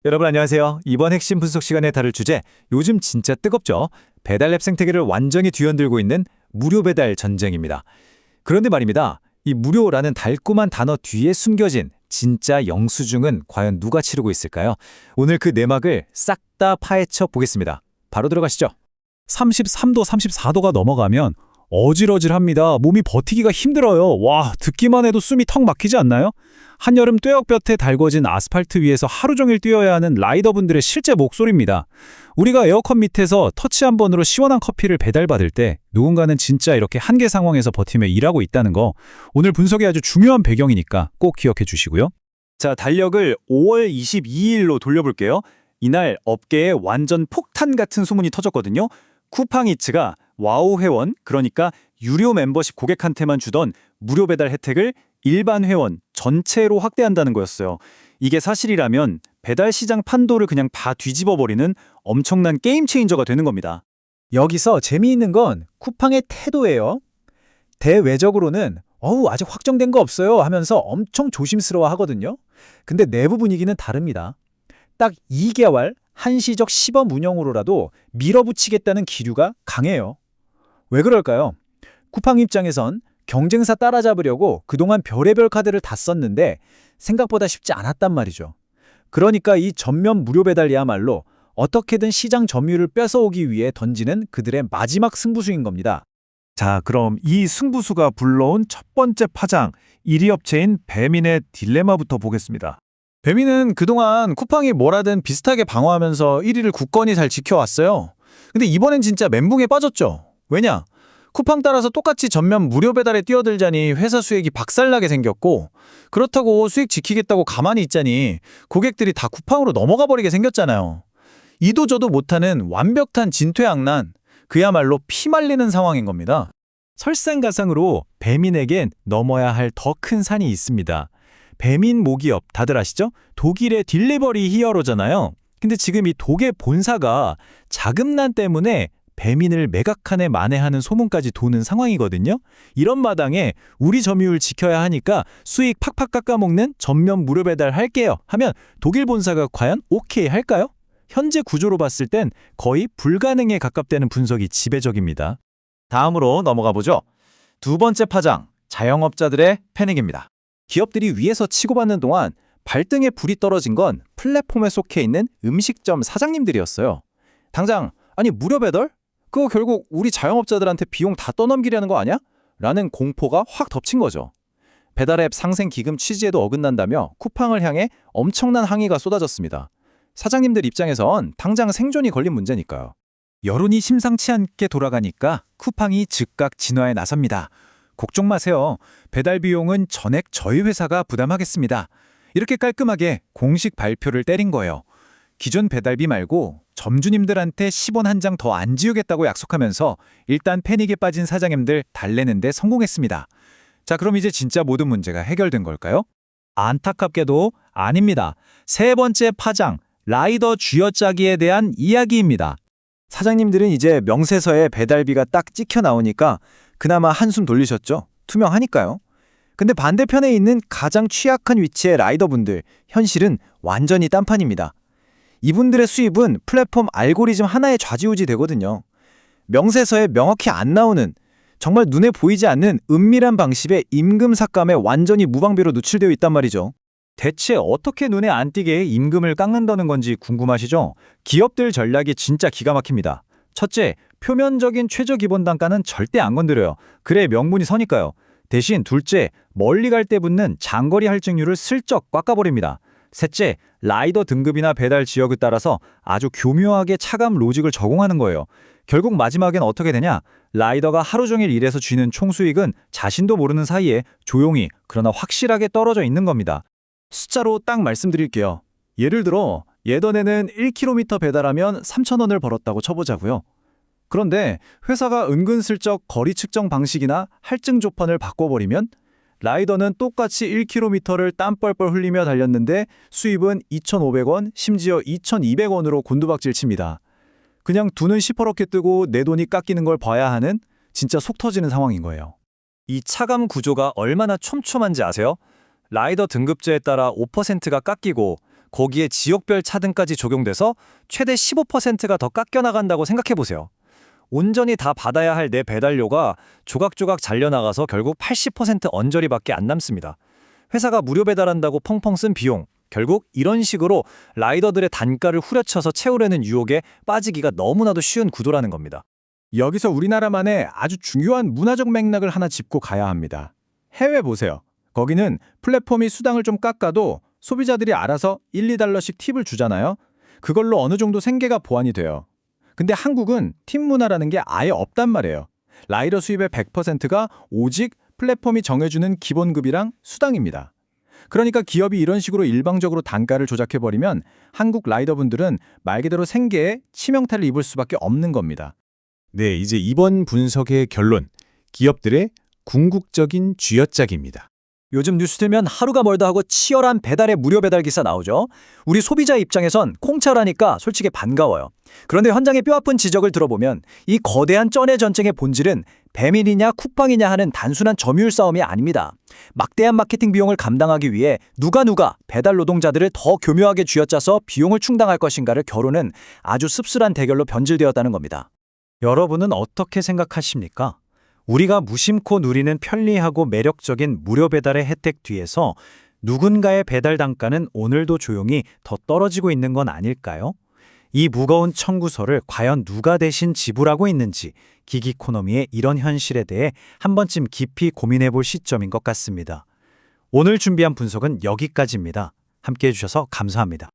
여러분 안녕하세요. 이번 핵심 분석 시간에 다룰 주제, 요즘 진짜 뜨겁죠? 배달앱 생태계를 완전히 뒤흔들고 있는 무료 배달 전쟁입니다. 그런데 말입니다. 이 무료라는 달콤한 단어 뒤에 숨겨진 진짜 영수증은 과연 누가 치르고 있을까요? 오늘 그 내막을 싹 다 파헤쳐 보겠습니다. 바로 들어가시죠. 33도, 34도가 넘어가면 어질어질합니다. 몸이 버티기가 힘들어요. 와, 듣기만 해도 숨이 턱 막히지 않나요? 한여름 뙤약볕에 달궈진 아스팔트 위에서 하루 종일 뛰어야 하는 라이더분들의 실제 목소리입니다. 우리가 에어컨 밑에서 터치 한 번으로 시원한 커피를 배달받을 때 누군가는 진짜 이렇게 한계 상황에서 버티며 일하고 있다는 거, 오늘 분석의 아주 중요한 배경이니까 꼭 기억해 주시고요. 자, 달력을 5월 22일로 돌려볼게요. 이날 업계에 완전 폭탄 같은 소문이 터졌거든요. 쿠팡이츠가 와우 회원, 그러니까 유료 멤버십 고객한테만 주던 무료 배달 혜택을 일반 회원 전체로 확대한다는 거였어요. 이게 사실이라면 배달 시장 판도를 그냥 다 뒤집어버리는 엄청난 게임 체인저가 되는 겁니다. 여기서 재미있는 건 쿠팡의 태도예요. 대외적으로는 아직 확정된 거 없어요 하면서 엄청 조심스러워 하거든요. 근데 내부 분위기는 다릅니다. 딱 2개월 한시적 시범 운영으로라도 밀어붙이겠다는 기류가 강해요. 왜 그럴까요? 쿠팡 입장에선 경쟁사 따라잡으려고 그동안 별의별 카드를 다 썼는데 생각보다 쉽지 않았단 말이죠. 그러니까 이 전면 무료 배달이야말로 어떻게든 시장 점유율을 뺏어오기 위해 던지는 그들의 마지막 승부수인 겁니다. 자, 그럼 이 승부수가 불러온 첫 번째 파장, 1위 업체인 배민의 딜레마부터 보겠습니다. 배민은 그동안 쿠팡이 뭐라든 비슷하게 방어하면서 1위를 굳건히 잘 지켜왔어요. 근데 이번엔 진짜 멘붕에 빠졌죠. 왜냐? 쿠팡 따라서 똑같이 전면 무료 배달에 뛰어들자니 회사 수익이 박살나게 생겼고, 그렇다고 수익 지키겠다고 가만히 있자니 고객들이 다 쿠팡으로 넘어가 버리게 생겼잖아요. 이도 저도 못하는 완벽한 진퇴양난, 그야말로 피말리는 상황인 겁니다. 설상가상으로 배민에겐 넘어야 할 더 큰 산이 있습니다. 배민 모기업 다들 아시죠? 독일의 딜리버리 히어로잖아요. 근데 지금 이 독의 본사가 자금난 때문에 배민을 매각한에 만회하는 소문까지 도는 상황이거든요. 이런 마당에 우리 점유율 지켜야 하니까 수익 팍팍 깎아먹는 전면 무료 배달 할게요 하면 독일 본사가 과연 오케이 할까요? 현재 구조로 봤을 땐 거의 불가능에 가깝다는 분석이 지배적입니다. 다음으로 넘어가 보죠. 두 번째 파장, 자영업자들의 패닉입니다. 기업들이 위에서 치고받는 동안 발등에 불이 떨어진 건 플랫폼에 속해 있는 음식점 사장님들이었어요. 당장 아니 무료 배달? 그거 결국 우리 자영업자들한테 비용 다 떠넘기려는 거 아니야? 라는 공포가 확 덮친 거죠. 배달앱 상생 기금 취지에도 어긋난다며 쿠팡을 향해 엄청난 항의가 쏟아졌습니다. 사장님들 입장에선 당장 생존이 걸린 문제니까요. 여론이 심상치 않게 돌아가니까 쿠팡이 즉각 진화에 나섭니다. 걱정 마세요. 배달 비용은 전액 저희 회사가 부담하겠습니다. 이렇게 깔끔하게 공식 발표를 때린 거예요. 기존 배달비 말고 점주님들한테 10원 한 장 더 안 지우겠다고 약속하면서 일단 패닉에 빠진 사장님들 달래는데 성공했습니다. 자, 그럼 이제 진짜 모든 문제가 해결된 걸까요? 안타깝게도 아닙니다. 세 번째 파장, 라이더 쥐어짜기에 대한 이야기입니다. 사장님들은 이제 명세서에 배달비가 딱 찍혀 나오니까 그나마 한숨 돌리셨죠. 투명하니까요. 근데 반대편에 있는 가장 취약한 위치의 라이더분들, 현실은 완전히 딴판입니다. 이분들의 수입은 플랫폼 알고리즘 하나에 좌지우지 되거든요. 명세서에 명확히 안 나오는, 정말 눈에 보이지 않는 은밀한 방식의 임금 삭감에 완전히 무방비로 노출되어 있단 말이죠. 대체 어떻게 눈에 안 띄게 임금을 깎는다는 건지 궁금하시죠? 기업들 전략이 진짜 기가 막힙니다. 첫째, 표면적인 최저기본단가는 절대 안 건드려요. 그래 명분이 서니까요. 대신 둘째, 멀리 갈 때 붙는 장거리 할증률을 슬쩍 깎아버립니다. 셋째, 라이더 등급이나 배달 지역에 따라서 아주 교묘하게 차감 로직을 적용하는 거예요. 결국 마지막엔 어떻게 되냐? 라이더가 하루 종일 일해서 쥐는 총수익은 자신도 모르는 사이에 조용히 그러나 확실하게 떨어져 있는 겁니다. 숫자로 딱 말씀드릴게요. 예를 들어 예전에는 1km 배달하면 3,000원을 벌었다고 쳐보자고요. 그런데 회사가 은근슬쩍 거리 측정 방식이나 할증 조건을 바꿔버리면 라이더는 똑같이 1km를 땀 뻘뻘 흘리며 달렸는데 수입은 2,500원, 심지어 2,200원으로 곤두박질 칩니다. 그냥 두는 시퍼렇게 뜨고 내 돈이 깎이는 걸 봐야 하는 진짜 속 터지는 상황인 거예요. 이 차감 구조가 얼마나 촘촘한지 아세요? 라이더 등급제에 따라 5%가 깎이고 거기에 지역별 차등까지 적용돼서 최대 15%가 더 깎여나간다고 생각해보세요. 온전히 다 받아야 할 내 배달료가 조각조각 잘려나가서 결국 80% 언저리밖에 안 남습니다. 회사가 무료 배달한다고 펑펑 쓴 비용, 결국 이런 식으로 라이더들의 단가를 후려쳐서 채우려는 유혹에 빠지기가 너무나도 쉬운 구도라는 겁니다. 여기서 우리나라만의 아주 중요한 문화적 맥락을 하나 짚고 가야 합니다. 해외 보세요. 거기는 플랫폼이 수당을 좀 깎아도 소비자들이 알아서 1, 2달러씩 팁을 주잖아요. 그걸로 어느 정도 생계가 보완이 돼요. 근데 한국은 팁 문화라는 게 아예 없단 말이에요. 라이더 수입의 100%가 오직 플랫폼이 정해주는 기본급이랑 수당입니다. 그러니까 기업이 이런 식으로 일방적으로 단가를 조작해버리면 한국 라이더분들은 말 그대로 생계에 치명타를 입을 수밖에 없는 겁니다. 네, 이제 이번 분석의 결론. 기업들의 궁극적인 쥐어짜기입니다. 요즘 뉴스 들면 하루가 멀다 하고 치열한 배달의 무료 배달 기사 나오죠. 우리 소비자 입장에선 공짜라니까 솔직히 반가워요. 그런데 현장의 뼈아픈 지적을 들어보면 이 거대한 쩐의 전쟁의 본질은 배민이냐 쿠팡이냐 하는 단순한 점유율 싸움이 아닙니다. 막대한 마케팅 비용을 감당하기 위해 누가 배달 노동자들을 더 교묘하게 쥐어짜서 비용을 충당할 것인가를 겨루는 아주 씁쓸한 대결로 변질되었다는 겁니다. 여러분은 어떻게 생각하십니까? 우리가 무심코 누리는 편리하고 매력적인 무료 배달의 혜택 뒤에서 누군가의 배달 단가는 오늘도 조용히 더 떨어지고 있는 건 아닐까요? 이 무거운 청구서를 과연 누가 대신 지불하고 있는지 기기코노미의 이런 현실에 대해 한 번쯤 깊이 고민해 볼 시점인 것 같습니다. 오늘 준비한 분석은 여기까지입니다. 함께해 주셔서 감사합니다.